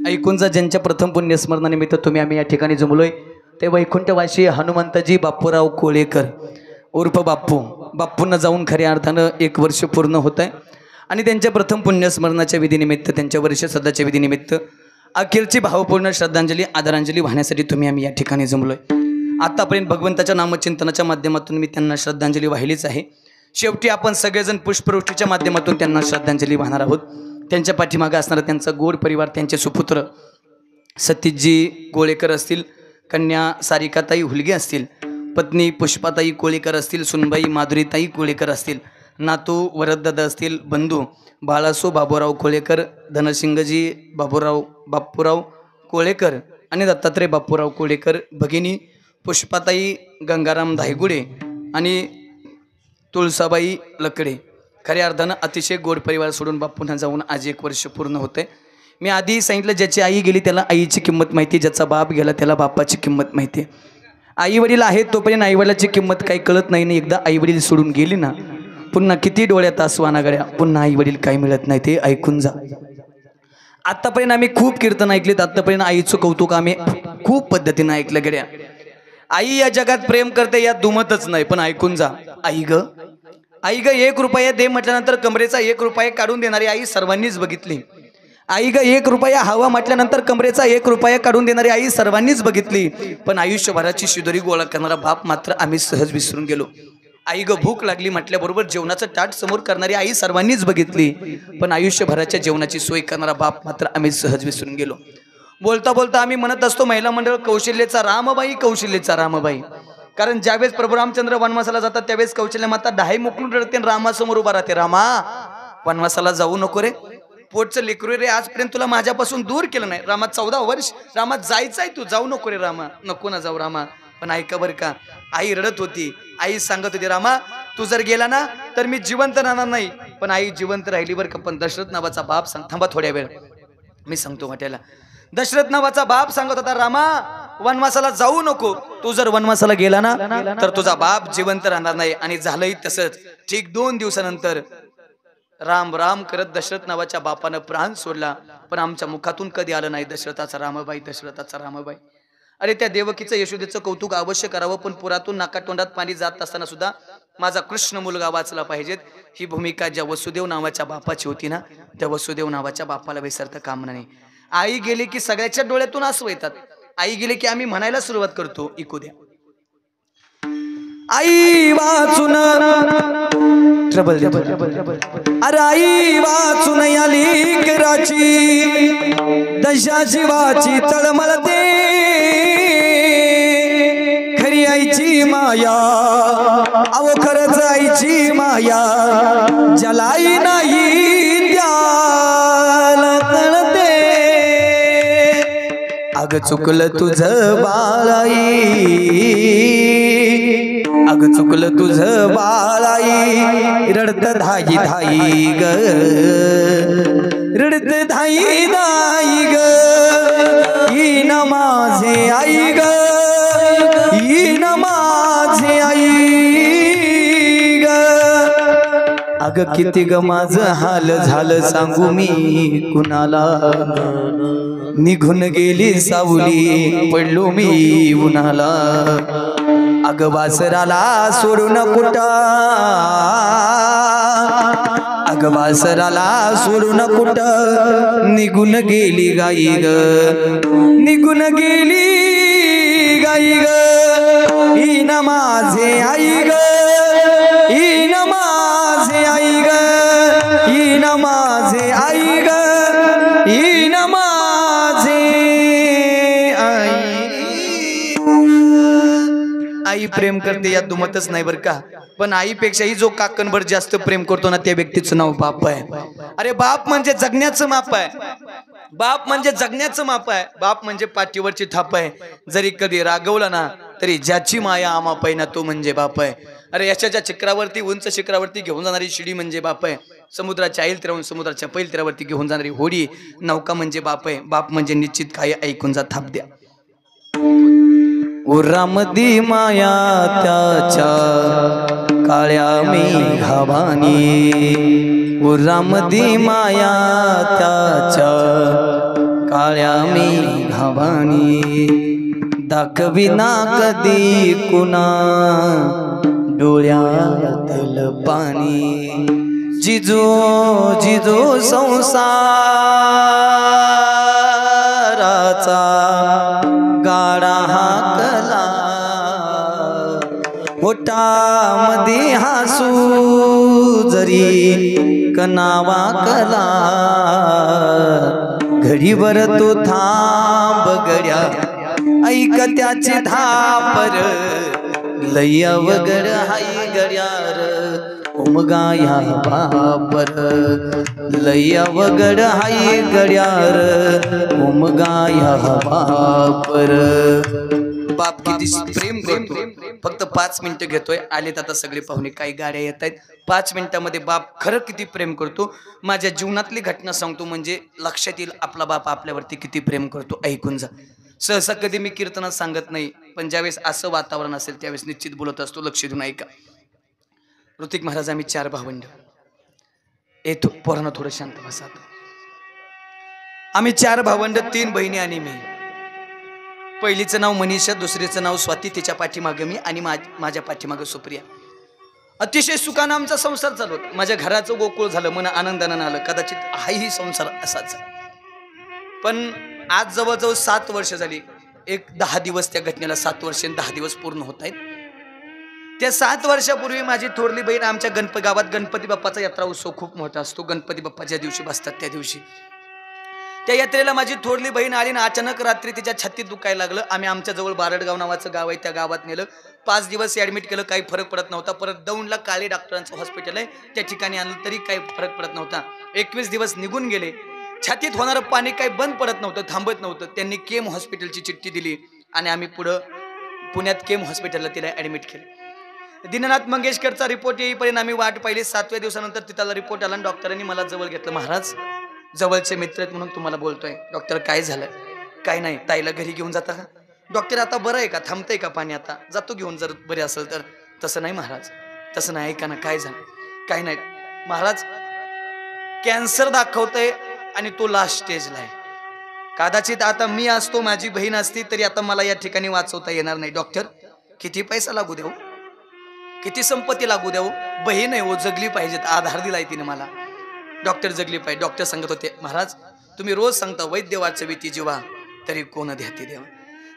ऐकून जा ज्यांच्या प्रथम पुण्यस्मरणानिमित्त तुम्ही आम्ही या ठिकाणी जमलोय ते वैकुंठवासी हनुमंतजी बापूराव कोळेकर उर्फ बापूंना जाऊन खऱ्या अर्थानं 1 वर्ष पूर्ण होत आहे आणि त्यांच्या प्रथम पुण्यस्मरणाच्या विधीनिमित्त त्यांच्या वर्षश्राद्धाच्या विधीनिमित्त अखेरची भावपूर्ण श्रद्धांजली आदरांजली वाहण्यासाठी तुम्ही आम्ही या ठिकाणी जमलोय। आतापर्यंत भगवंताच्या नामचिंतनाच्या माध्यमातून मी त्यांना श्रद्धांजली वाहिलीच आहे। शेवटी आपण सगळेजण पुष्पवृष्टीच्या माध्यमातून त्यांना श्रद्धांजली वाहणार आहोत। त्यांच्या पाठीमागे असणारा त्यांचा गोड परिवार, त्यांचे सुपुत्र सतीशजी कोळेकर असतील, कन्या सारिकाताई हुलगे असतील, पत्नी पुष्पाताई कोळेकर असतील, सुनबाई माधुरीताई कोळेकर असतील, नातू वरददादा असतील, बंधू बाळासो बाबूराव कोळेकर, धनसिंगजी बापूराव कोळेकर आणि दत्तात्रय बापूराव कोळेकर, भगिनी पुष्पाताई गंगाराम धायगुडे आणि तुळसाबाई लकडे। खऱ्या अर्थानं अतिशय गोड परिवार सोडून बापूंना जाऊन आज 1 वर्ष पूर्ण होते। मी आधी सांगितलं ज्याची आई गेली त्याला आईची किंमत माहिती, ज्याचा बाप गेला त्याला बापाची किंमत माहिती। आई वडील आहेत तोपर्यंत आई वडिलाची किंमत काही कळत नाही ना, एकदा आई वडील सोडून गेली ना पुन्हा किती डोळ्यात आसू गड्या, पुन्हा आई वडील काही मिळत नाही, ते ऐकून जा। आतापर्यंत आम्ही खूप कीर्तन ऐकलीत, आतापर्यंत आईचं कौतुक आम्ही खूप पद्धतीनं ऐकलं गड्या। आई या जगात प्रेम करते यात दुमतच नाही, पण ऐकून जा। आई ग 1 रुपया दे म्हटल्यानंतर कमरेचा 1 रुपया काढून देणारी आई सर्वांनीच बघितली। आई ग 1 रुपया हवा म्हटल्यानंतर कमरेचा 1 रुपया काढून देणारी आई सर्वांनीच बघितली, पण आयुष्यभराची शिदोरी गोळा करणारा बाप मात्र आम्ही सहज विसरून गेलो। आई ग भूक लागली म्हटल्याबरोबर जेवणाचं ताट समोर करणारी आई सर्वांनीच बघितली, पण आयुष्यभराच्या जेवणाची सोय करणारा बाप मात्र आम्ही सहज विसरून गेलो। बोलता बोलता आम्ही म्हणत असतो महिला मंडळ कौशल्येचा रामबाई, कौशल्येचा रामबाई। कारण ज्यावेळेस प्रभू रामचंद्र वनवासाला जातात त्यावेळेस कौशल्य माता डहाई मोकळून रडते आणि रामासमोर उभा राहते, रामा वनवासाला जाऊ नको रे, पोटचं लेकरू रे, आजपर्यंत तुला माझ्यापासून दूर केलं नाही। रामा 14 वर्ष, रामा जायचंय तू, जाऊ नको रे रामा, नको ना जाऊ रामा। पण ऐका बरं का, आई रडत होती, आई सांगत होती रामा तू जर गेला ना तर मी जिवंत राहणार नाही, पण आई जिवंत राहिली बरं का। पण दशरथ नावाचा बाप थांबा थोड्या वेळ मी सांगतो वाट्याला। दशरथ नावाचा बाप सांगत होता रामा वनवासाला जाऊ नको, तू जर वनवासाला गेला ना तर तुझा बाप जिवंत राहणार नाही। आणि झालंही तसंच। ठीक 2 दिवसानंतर राम राम करत दशरथ नावाच्या बापानं प्राण सोडला, पण आमच्या मुखातून कधी आलं नाही दशरथाचा रामबाई, दशरथाचा रामबाई। अरे त्या देवकीचं यशोदेचं कौतुक अवश्य करावं, पण पुरातून नाकातोंडात पाणी जात असताना सुद्धा माझा कृष्ण मुलगा वाचला पाहिजेत, ही भूमिका ज्या वसुदेव नावाच्या बापाची होती ना, त्या वसुदेव नावाच्या बापाला विसरता कामा नाही। आई गेली की सगळ्याच्या डोळ्यातून आसू येतात, आई गेली की आम्ही म्हणायला सुरुवात करतो, इकू द्या आई वाचून ट्रबल, अरे आई वाचून आली कराची दशा शिवाची तळमळते, खरी आईची माया अहो खरंच आईची माया, जलाई नाही त्याला तळते। अग चुकलं तुझं बाळाई, अग चुकलं तुझं बाळाई, रडत धाई धाई ग, रडत धाई धाई ग, ही न माझे आई ग, ही न माझे आई ग। अग किती ग माझं हाल झालं सांगू मी कुणाला, निघून गेली सावली पडलो मी उन्हाला, अग वासराला सोडून कुठं, अग वासराला सोडून कुठं निघून गेली गाई ग, निघून गेली गाई ग, ही न माझे आई ग, ही न माझे आई ग, ही न माझे आई ग, ही न माझे आई। आई प्रेम करते यात दुमतच नाही बरं का, पण आईपेक्षाही जो काकणभर जास्त प्रेम करतो ना त्या व्यक्तीचं नाव बाप आहे। अरे बाप म्हणजे जगण्याचं माप आहे, बाप म्हणजे जगण्याचं माप आहे, बाप म्हणजे पाठीवरची थाप आहे। जरी कधी रागवला ना तरी ज्याची माया आमाप आहे ना तो म्हणजे बाप आहे। अरे यशाच्या शिखरावरती उंच शिखरावरती घेऊन जाणारी शिडी म्हणजे बाप आहे, समुद्राच्या ऐल तीरावरून समुद्राच्या पैल तीरावरती घेऊन जाणारी होडी नौका म्हणजे बाप आहे। बाप म्हणजे निश्चित काय, ऐकून जा थाप द्या। उरामदी माया त्याच्या काळ्या मेघावानी, उरामदी माया त्याच्या काळ्या मेघावाणी दाखविना कधी कुणा डोळ्यातल पाणी जिजो जिजो संसाराचा गाडा हाकला ओटामध्ये हसू जरी कनावा कला घडीवर तो थांब गड्या ऐक त्याची धापर लय अवघड हाय गड्यार उमगाया बापर लय अवघड हाय गड्यार उमगाया बापर बाप किती प्रेम करतो फक्त 5 मिनिटं घेतोय आलेत आता सगळे पाहुणे काही गाड्या येत आहेत 5 मिनिटांमध्ये बाप खरं किती प्रेम करतो माझ्या जीवनातली घटना सांगतो म्हणजे लक्षात येईल आपला बाप आपल्यावरती किती प्रेम करतो ऐकून जा सहसा कधी मी कीर्तनात सांगत नाही पण ज्यावेळेस असं वातावरण असेल त्यावेळेस निश्चित बोलत असतो लक्ष देऊन ऐका ऋतिक महाराज आम्ही 4 भावंड येतो पोरांना थोडं शांत बसा आम्ही 4 भावंड 3 बहिणी आणि मी पहिलीचं नाव मनीषा दुसरीचं नाव स्वाती तिच्या पाठीमागे मी आणि माझ्या पाठीमागे सुप्रिया अतिशय सुखानं आमचा संसार चालू होता माझ्या घराचं गोकुळ झालं मन आनंदानं आलं कदाचित हाही संसार असाच पण आज जवळजवळ 7 वर्ष झाली एक 10 दिवस त्या घटनेला 7 वर्ष आणि 10 दिवस पूर्ण होत आहेत त्या 7 वर्षापूर्वी माझी थोरली बहीण आमच्या गावात गणपती बाप्पाचा यात्रा उत्सव खूप मोठा असतो गणपती बाप्पा ज्या दिवशी बसतात त्या दिवशी त्या यात्रेला माझी थोरली बहीण आली ना अचानक रात्री तिच्या छातीत दुखायला लागलं आम्ही आमच्या जवळ बारडगाव नावाचं गाव आहे त्या गावात नेलं 5 दिवस ऍडमिट केलं काही फरक पडत नव्हता परत दौंडला काळे डॉक्टरांचं हॉस्पिटल आहे त्या ठिकाणी आणलं तरी काही फरक पडत नव्हता 21 दिवस निघून गेले छातीत होणारं पाणी काही बंद पडत नव्हतं थांबत नव्हतं त्यांनी केम हॉस्पिटलची चिठ्ठी दिली आणि आम्ही पुढं पुण्यात केम हॉस्पिटलला तिला ऍडमिट केलं दीनानाथ मंगेशकरचा रिपोर्ट येईपर्यंत आम्ही वाट पाहिली 7व्या दिवसानंतर तिथला रिपोर्ट आला आणि डॉक्टरांनी मला जवळ घेतलं महाराज जवळचे मित्र आहेत म्हणून तुम्हाला बोलतोय डॉक्टर काय झालं काय नाही ताईला घरी घेऊन जाता का डॉक्टर आता बरं आहे का थांबतंय का पाणी आता जातो घेऊन जर बरे असेल तर तसं नाही महाराज तसं नाही ऐका ना काय झालं काय नाही महाराज कॅन्सर दाखवतंय आणि तो लास्ट स्टेजला आहे कदाचित आता मी असतो माझी बहीण असती तरी आता मला या ठिकाणी वाचवता येणार नाही डॉक्टर किती पैसा लागू देऊ किती संपत्ती लागू देऊ बहीण आहे हो जगली पाहिजेत आधार दिलाय तिने मला डॉक्टर जगली पाहिजे डॉक्टर सांगत होते महाराज तुम्ही रोज सांगता वैद्य वाचविती जीवा तरी कोण ध्याती देवा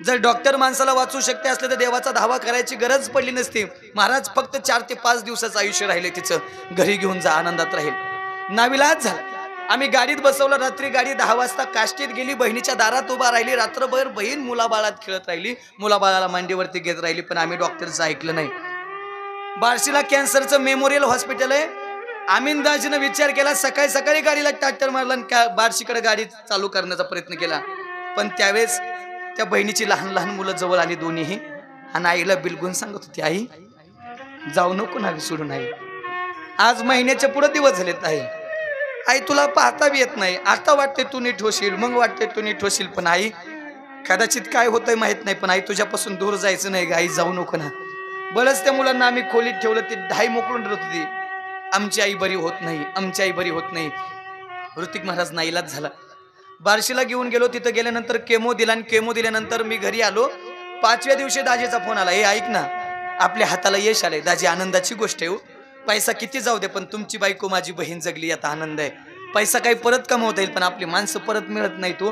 जर डॉक्टर माणसाला वाचू शकते असले तर देवाचा धावा करायची गरज पडली नसती महाराज फक्त 4 ते 5 दिवसाचं आयुष्य राहिले तिचं घरी घेऊन जा आनंदात राहील नाविलाज झाला आम्ही गाडीत बसवलं रात्री गाडी 10 वाजता काष्टीत गेली बहिणीच्या दारात उभा राहिली रात्रभर बहीण मुलाबाळात खेळत राहिली मुलाबाळाला मांडीवरती घेत राहिली पण आम्ही डॉक्टरचं ऐकलं नाही बार्शीला कॅन्सरचं मेमोरियल हॉस्पिटल आहे आमिनदाजीनं विचार केला सकाळी सकाळी गाडीला ट्रॅक्टर मारला आणि बार्शीकडे गाडी चालू करण्याचा प्रयत्न केला पण त्यावेळेस त्या बहिणीची लहान लहान मुलं जवळ आली दोन्हीही आणि आईला बिलगून सांगत होती आई जाऊ नको नावी सोडून आई आज महिन्याच्या पुढे दिवस झालेत आई तुला पाहता बी येत नाही आता वाटते तू नीट होशील मग वाटते तू नीट होशील पण आई कदाचित काय होतंय माहित नाही पण आई तुझ्यापासून दूर जायचं नाही आई जाऊ नको ना बरंच त्या मुलांना आम्ही खोलीत ठेवलं ते ढाई मोकळून रडत होती आमची आई बरी होत नाही आमची आई बरी होत नाही ऋतिक महाराज नाईलाज झाला बार्शीला घेऊन गेलो तिथं गेल्यानंतर केमो दिला आणि केमो दिल्यानंतर मी घरी आलो 5व्या दिवशी दाजीचा फोन आला हे ऐक ना आपल्या हाताला यश आलंय दाजी आनंदाची गोष्ट आहे पैसा किती जाऊ दे पण तुमची बायको माझी बहीण जगली आता आनंद आहे पैसा काही परत कमवता येईल पण आपली माणसं परत मिळत नाही तो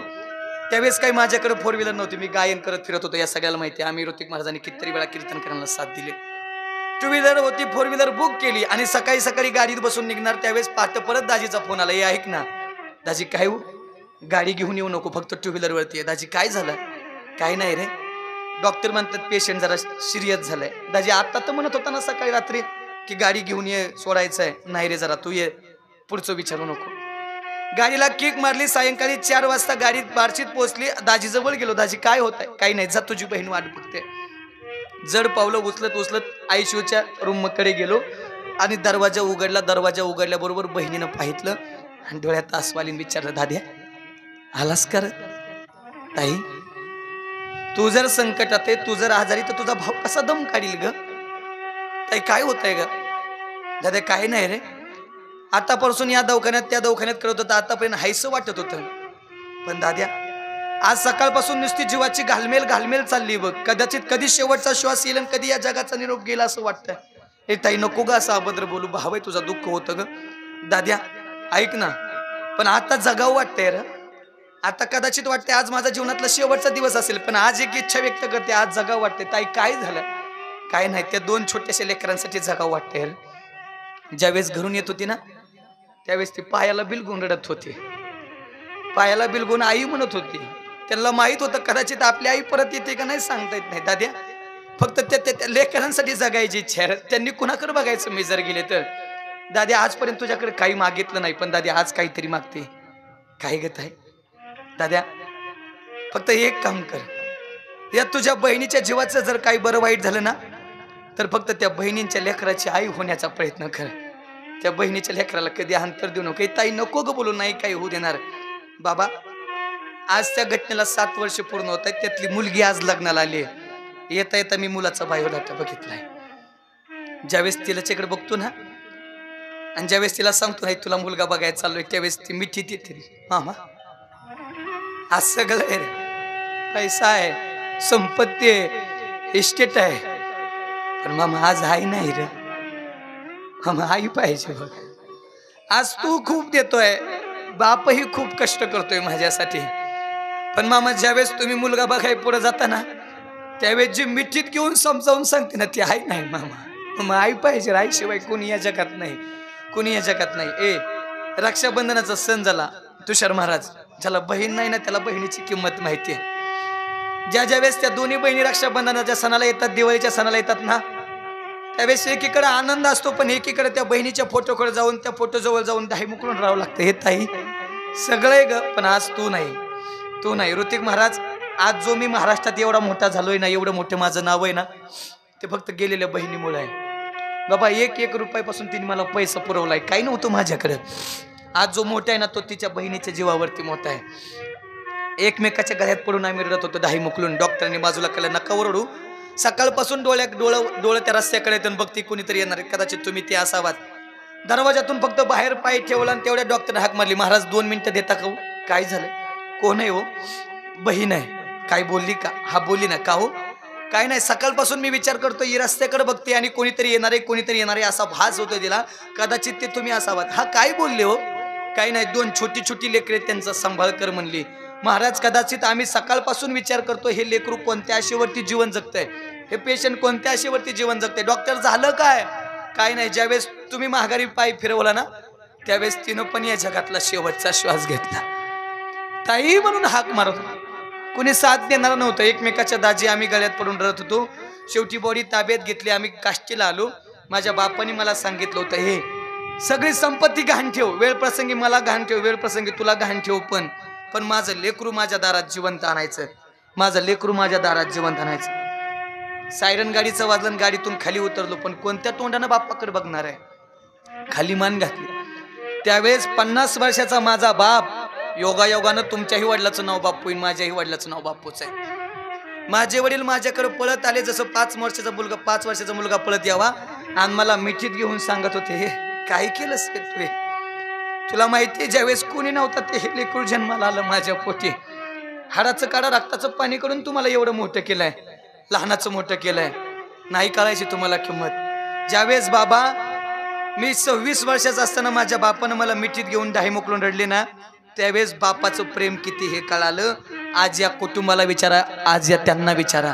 त्यावेळेस काही माझ्याकडे 4 व्हीलर नव्हती मी गायन करत फिरत होतो या सगळ्याला माहिती आम्ही ऋतिक महाराजांनी कितीतरी वेळा कीर्तन करायला साथ दिली 2 व्हीलर होती 4 व्हीलर बुक केली आणि सकाळी सकाळी गाडीत बसून निघणार त्यावेळेस पहाटे परत दाजीचा फोन आला हे ऐक ना दाजी काय हो गाडी घेऊन येऊ नको फक्त 2 व्हीलर वरती आहे दाजी काय झालं काय नाही रे डॉक्टर म्हणतात पेशंट जरा सिरियस झालाय दाजी आता तर म्हणत होता ना सकाळी रात्री की गाडी घेऊन ये सोडायचं आहे नाही रे जरा तू ये पुढचं विचारू नको गाडीला किक मारली सायंकाळी 4 वाजता गाडीत बार्शीत पोहोचली दाजी जवळ गेलो दाजी काय होत आहे काही नाही जा तुझी बहीण वाट बघते जड पावलं उचलत आयसीयूच्या रूम कडे गेलो आणि दरवाजा उघडल्याबरोबर बहिणीनं पाहितलं आणि डोळ्यात आसवालीन विचारलं दाद्या आलास कर ताई तू जर संकटात आहे तू जर आजारी तर तुझा भाऊ कसा दम काढील ग ताई काय होतंय ग दादा काय नाही रे आतापासून या दवाखान्यात त्या दवाखान्यात करत होता आतापर्यंत हायसं वाटत होतं पण दाद्या आज सकाळपासून नुसती जीवाची घालमेल घालमेल चालली बघ. कदाचित कधी शेवटचा श्वास येईल आणि कधी या जगाचा निरोप गेला असं वाटतंय. हे ताई नको ग असं अभद्र बोलू. भाव आहे तुझा, दुःख होतं ग दाद्या, ऐक ना. पण आता जगावं वाटतंय रे. आता कदाचित वाटते आज माझ्या जीवनातला शेवटचा दिवस असेल, पण आज एक इच्छा व्यक्त करते, आज जगावं वाटते. ताई काय झालं? काय नाही, त्या 2 छोट्याशा लेकरांसाठी जगावं वाटतंय रे. ज्यावेळेस घरून येत होती ना त्यावेळेस ती पायाला बिलगुन रडत होती. पायाला बिलगुन आई म्हणत होती. त्यांना माहित होतं कदाचित आपली आई परत येते का नाही सांगता येत नाही दाद्या. फक्त त्या लेकरांसाठी जगायची इच्छा आहे. त्यांनी कुणाकडे बघायचं मी जर गेले तर. दाद्या आजपर्यंत तुझ्याकडे काही मागितलं नाही, पण दाद्या आज काहीतरी मागते. काय घेत आहे दाद्या? फक्त एक काम कर, या तुझ्या बहिणीच्या जीवाचं जर काही बरं वाईट झालं ना तर फक्त त्या बहिणींच्या लेकराची आई होण्याचा प्रयत्न कर. त्या बहिणीच्या लेकराला कधी अंतर देऊ नको. ताई नको ग बोलू, नाही काही होऊ देणार. बाबा आज त्या घटनेला 7 वर्ष पूर्ण होत आहेत. त्यातली मुलगी आज लग्नाला आली. येता येता मी मुलाचा बायोडाटा बघितलाय. ज्यावेळेस तिला चेकडे बघतो ना आणि ज्यावेळेस तिला सांगतो नाही तुला मुलगा बघायला चाललोय, त्यावेळेस ती मिठी देते. मामा आज सगळं आहे रे, पैसा आहे, संपत्ती आहे, इस्टेट आहे, पण मामा आज आई नाही रे. मामा आई पाहिजे बघ. आज तू खूप देतोय, बापही खूप कष्ट करतोय माझ्यासाठी, पण मामा ज्यावेळेस तुम्ही मुलगा बघाय पुढे जाता ना त्यावेळेस जी मिठीत घेऊन समजावून सांगते ना ती आई नाही मामा. मग आई पाहिजे. आईशिवाय कोणी या जगात नाही, कोणी या जगात नाही. रक्षाबंधनाचा सण झाला. तुषार महाराज, ज्याला बहीण नाही ना त्याला बहिणीची किंमत माहिती आहे. ज्या वेळेस त्या दोन्ही बहिणी रक्षाबंधनाच्या सणाला येतात, दिवाळीच्या सणाला येतात ना त्यावेळेस एकीकडे आनंद असतो, पण एकीकडे त्या बहिणीच्या फोटोकडे जाऊन त्या फोटो जवळ जाऊन दाही मुकळून राहावं लागतं. हे ताई सगळं आहे ग, पण आज तू नाही, तू नाही. ऋतिक महाराज, आज जो मी महाराष्ट्रात एवढा मोठा झालोय ना, एवढं मोठं माझं नाव आहे ना, ते फक्त गेलेल्या बहिणीमुळे आहे. बाबा 1 रुपयापासून तिने मला पैसा पुरवलाय, काही नव्हतं माझ्याकडे. आज जो मोठा आहे ना तो तिच्या बहिणीच्या जीवावरती मोठा आहे. एकमेकाच्या गळ्यात पडून आम्ही रडत होतो दाही मुकलून. डॉक्टरांनी बाजूला केलं, नका ओरडू. सकाळपासून डोळं त्या रस्त्याकडे येऊन बघती कोणीतरी येणार आहे, कदाचित तुम्ही ते असावात. दरवाजातून फक्त बाहेर पाय ठेवला आणि तेवढ्या डॉक्टरने हाक मारली, महाराज 2 मिनिटं देता का? काय झालं? कोण आहे हो? बहीण आहे. काय बोलली का? हा बोलली ना. का हो? काय नाही, सकाळपासून मी विचार करतो, ही रस्त्याकडे बघते आणि कोणीतरी येणार आहे, कोणीतरी येणार आहे असा भास होतोय तिला, कदाचित ते तुम्ही असावात. हा काय बोलले हो? काही नाही, 2 छोटी छोटी लेकरे त्यांचा सांभाळ कर म्हणली. महाराज कदाचित आम्ही सकाळपासून विचार करतो हे लेकरू कोणत्या आशेवरती जीवन जगतंय, हे पेशंट कोणत्या आशेवरती जीवन जगतंय. डॉक्टर झालं काय? काय नाही. ज्यावेळेस तुम्ही माघारी पाय फिरवला ना त्यावेळेस तिनं पण या जगातला शेवटचा श्वास घेतला. ताई म्हणून हाक मारत होतो. कुणी साथ देणार नव्हतं. एकमेकाच्या दाजी आम्ही गळ्यात पडून रडत होतो. शेवटी बॉडी ताब्यात घेतली. आम्ही काष्टीला आलो. माझ्या बापाने मला सांगितलं होतं, हे सगळी संपत्ती गहाण ठेव, वेळ प्रसंगी मला गहाण ठेव, वेळ प्रसंगी तुला गहाण ठेव, पण माझं लेकरू माझ्या दारात जिवंत आणायचं, माझं लेकरू माझ्या दारात जिवंत आणायचं. सायरन गाडीचं वाजलं, गाडीतून खाली उतरलो, पण कोणत्या तोंडानं बापाकडे बघणार आहे? खाली मान घातली. त्यावेळेस 50 वर्षाचा माझा बाप, योगायोगानं तुमच्याही वडिलाचं नाव बापू आहे, माझ्याही वडिलाचं नाव बापूच आहे. माझे वडील माझ्याकडे पळत आले, जसं 5 वर्षाचा मुलगा पळत यावा, आणि मला मिठीत घेऊन सांगत होते, हे काय केलंस तू? तुला माहितीये ज्यावेळेस कोणी नव्हता ते हे लेकरू जन्माला आलं माझ्या पोटी. हाडाचं काढा रक्ताचं पाणी करून तुम्हाला एवढं मोठं केलंय, लहानाचं मोठं केलंय. नाही कळायची तुम्हाला किंमत. ज्यावेळेस बाबा मी 26 वर्षाचा असताना माझ्या बापानं मला मिठीत घेऊन दाही मोकळून रडले ना, त्यावेळेस बापाचं प्रेम किती हे कळालं. आज या कुटुंबाला विचारा, आज या त्यांना विचारा,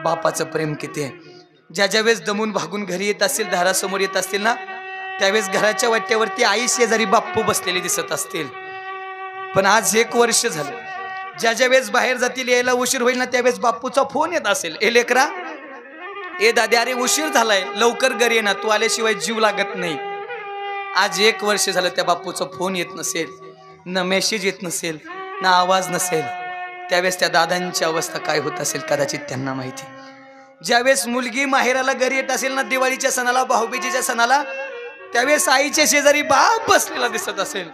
बापाचं प्रेम किती आहे. ज्या वेळेस दमून भागून घरी येत असतील, दारासमोर येत असतील ना, त्यावेळेस घराच्या वाट्यावरती आई शेजारी बाप्पू बसलेले दिसत असतील. पण आज 1 वर्ष झालं, ज्या वेळेस बाहेर जातील, यायला उशीर होईल ना, त्यावेळेस बाप्पूचा फोन येत असेल, ए लेकरा, ए दाद्या, अरे उशीर झालाय, लवकर घरी ये ना, तू आल्याशिवाय जीव लागत नाही. आज 1 वर्ष झालं त्या बाप्पूचा फोन येत नसेल, न मेसेज येत नसेल, ना आवाज नसेल. त्यावेळेस त्या दादांची अवस्था काय होत असेल कदाचित त्यांना माहिती. ज्यावेळेस मुलगी माहेराला घरी येत असेल ना, दिवाळीच्या सणाला, भाऊबीजेच्या सणाला, त्यावेळेस आईच्या शेजारी बाप बसलेला दिसत असेल,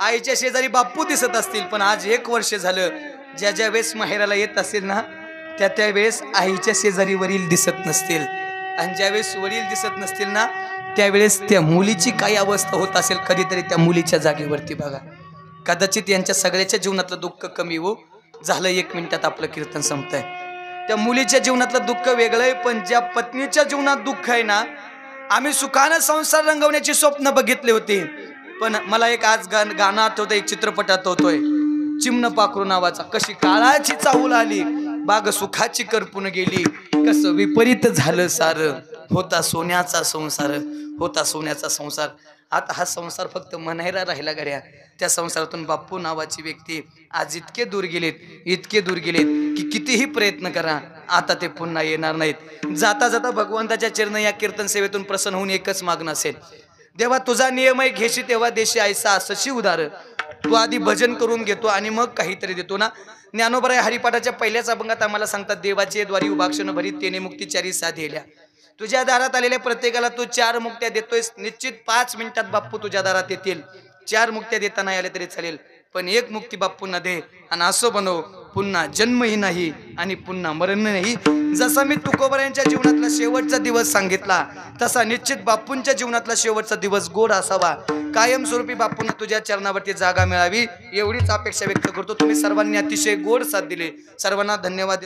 आईच्या शेजारी बाप्पू दिसत असतील. पण आज 1 वर्ष झालं, ज्या वेळेस माहेराला येत असेल ना, त्यावेळेस आईच्या शेजारी वडील दिसत नसतील, आणि ज्यावेळेस वडील दिसत नसतील ना, त्यावेळेस त्या मुलीची काय अवस्था होत असेल. कधीतरी त्या मुलीच्या जागेवरती बघा. कदाचित यांच्या सगळ्याच्या जीवनातलं दुःख कमी हो, झालं 1 मिनिटात आपलं कीर्तन संपतंय. त्या मुलीच्या जीवनातलं दुःख वेगळं आहे, पण ज्या पत्नीच्या जीवनात दुःख आहे ना, आम्ही सुखानं संसार रंगवण्याची स्वप्न बघितले होते. पण मला एक आज गाणं आठवतंय, एक चित्रपट आठवतोय, चिमण पाखरू नावाचा. कशी काळाची चाहूल आली, बाग सुखाची करपून गेली, कसं विपरीत झालं सार, होता सोन्याचा संसार, होता सोन्याचा संसार. आता हा संसार फक्त म्हणायला राहिला गड्या. त्या संसारातून बाप्पू नावाची व्यक्ती आज इतके दूर गेलेत की कितीही प्रयत्न करा आता ते पुन्हा येणार नाहीत. जाता जाता भगवंताच्या चरणी या कीर्तन सेवेतून प्रसन्न होऊन एकच मागणं असेल, देवा तुझा नियम आहे, घेशी तेव्हा देशी ऐसा असशी उदार. तू आधी भजन करून घेतो आणि मग काहीतरी देतो ना. ज्ञानोबराय हरिपाठाच्या पहिल्याच अभंगात आम्हाला सांगतात, देवाचे द्वारी उभाक्षण भरीत तेने मुक्तीचारी साधेल्या. तुझ्या दारात आलेल्या प्रत्येकाला तू 4 मुक्त्या देतोयस. निश्चित 5 मिनिटात बाप्पू तुझ्या दारात येतील. 4 मुक्त्या देता नाही आल्या तरी चालेल, पण 1 मुक्ती बाप्पूंना दे आणि असं बनव पुन्हा जन्मही नाही आणि पुन्हा मरण नाही. जसा मी तुकोबरायांच्या जीवनातला शेवटचा दिवस सांगितला, तसा निश्चित बाप्पूंच्या जीवनातला शेवटचा दिवस गोड असावा. कायमस्वरूपी बाप्पूंना तुझ्या चरणावरती जागा मिळावी एवढीच अपेक्षा व्यक्त करतो. तुम्ही सर्वांनी अतिशय गोड साथ दिले. सर्वांना धन्यवाद.